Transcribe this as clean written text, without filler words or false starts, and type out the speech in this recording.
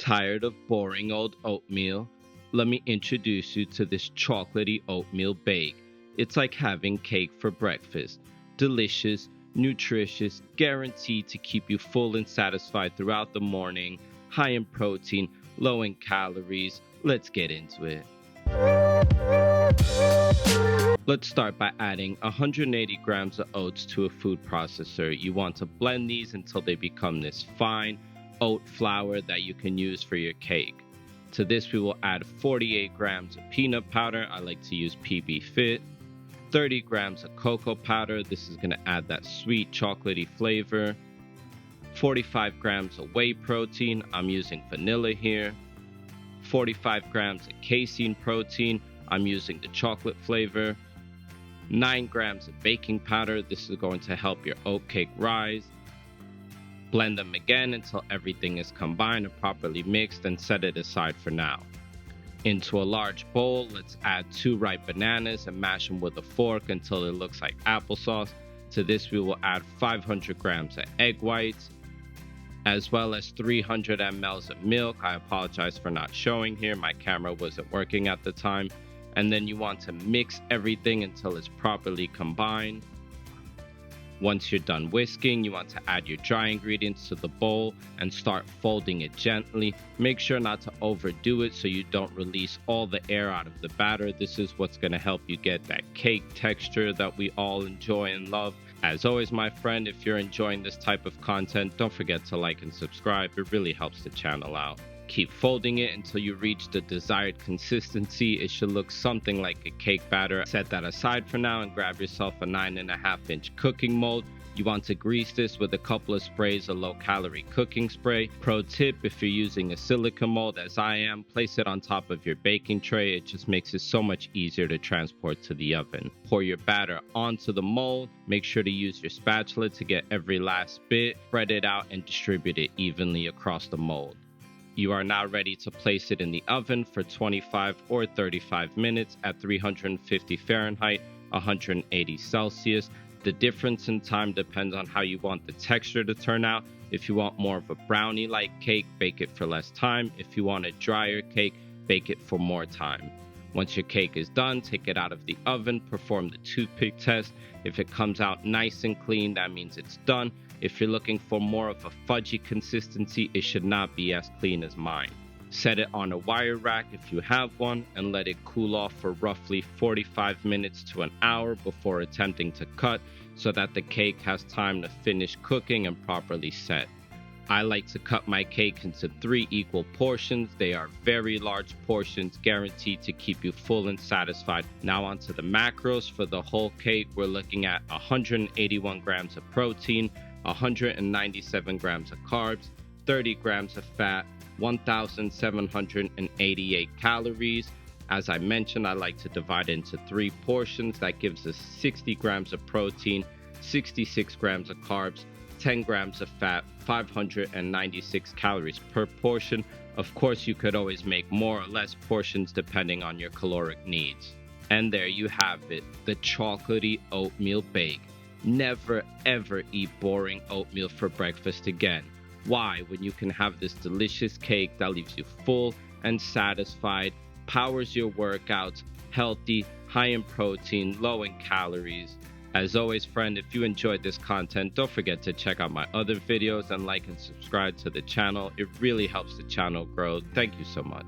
Tired of boring old oatmeal? Let me introduce you to this chocolaty oatmeal bake. It's like having cake for breakfast. Delicious, nutritious, guaranteed to keep you full and satisfied throughout the morning, high in protein, low in calories. Let's get into it. Let's start by adding 180 grams of oats to a food processor. You want to blend these until they become this fine oat flour that you can use for your cake. To this we will add 48 grams of peanut powder. I like to use PB Fit. 30 grams of cocoa powder. This is going to add that sweet chocolatey flavor. 45 grams of whey protein. I'm using vanilla here. 45 grams of casein protein. I'm using the chocolate flavor. 9 grams of baking powder. This is going to help your oat cake rise. Blend them again until everything is combined and properly mixed, and set it aside for now. Into a large bowl, let's add 2 ripe bananas and mash them with a fork until it looks like applesauce. To this we will add 500 grams of egg whites, as well as 300 ml of milk. I apologize for not showing here, my camera wasn't working at the time. And then you want to mix everything until it's properly combined. Once you're done whisking, you want to add your dry ingredients to the bowl and start folding it gently. Make sure not to overdo it so you don't release all the air out of the batter. This is what's going to help you get that cake texture that we all enjoy and love. As always, my friend, if you're enjoying this type of content, don't forget to like and subscribe. It really helps the channel out. Keep folding it until you reach the desired consistency. It should look something like a cake batter. Set that aside for now and grab yourself a 9.5-inch cooking mold. You want to grease this with a couple of sprays of low-calorie cooking spray. Pro tip, if you're using a silicone mold as I am, place it on top of your baking tray. It just makes it so much easier to transport to the oven. Pour your batter onto the mold. Make sure to use your spatula to get every last bit. Spread it out and distribute it evenly across the mold. You are now ready to place it in the oven for 25 or 35 minutes at 350 Fahrenheit, 180 Celsius. The difference in time depends on how you want the texture to turn out. If you want more of a brownie-like cake, bake it for less time. If you want a drier cake, bake it for more time. Once your cake is done, take it out of the oven, perform the toothpick test. If it comes out nice and clean, that means it's done. If you're looking for more of a fudgy consistency, it should not be as clean as mine. Set it on a wire rack if you have one and let it cool off for roughly 45 minutes to an hour before attempting to cut, so that the cake has time to finish cooking and properly set. I like to cut my cake into 3 equal portions. They are very large portions, guaranteed to keep you full and satisfied. Now onto the macros. For the whole cake, we're looking at 181 grams of protein, 197 grams of carbs, 30 grams of fat, 1,788 calories. As I mentioned, I like to divide it into 3 portions. That gives us 60 grams of protein, 66 grams of carbs, 10 grams of fat, 596 calories per portion. Of course, you could always make more or less portions depending on your caloric needs. And there you have it, the chocolatey oatmeal bake. Never ever eat boring oatmeal for breakfast again. Why, when you can have this delicious cake that leaves you full and satisfied, powers your workouts, healthy, high in protein, low in calories. As always, friend, if you enjoyed this content, don't forget to check out my other videos and like and subscribe to the channel. It really helps the channel grow. Thank you so much.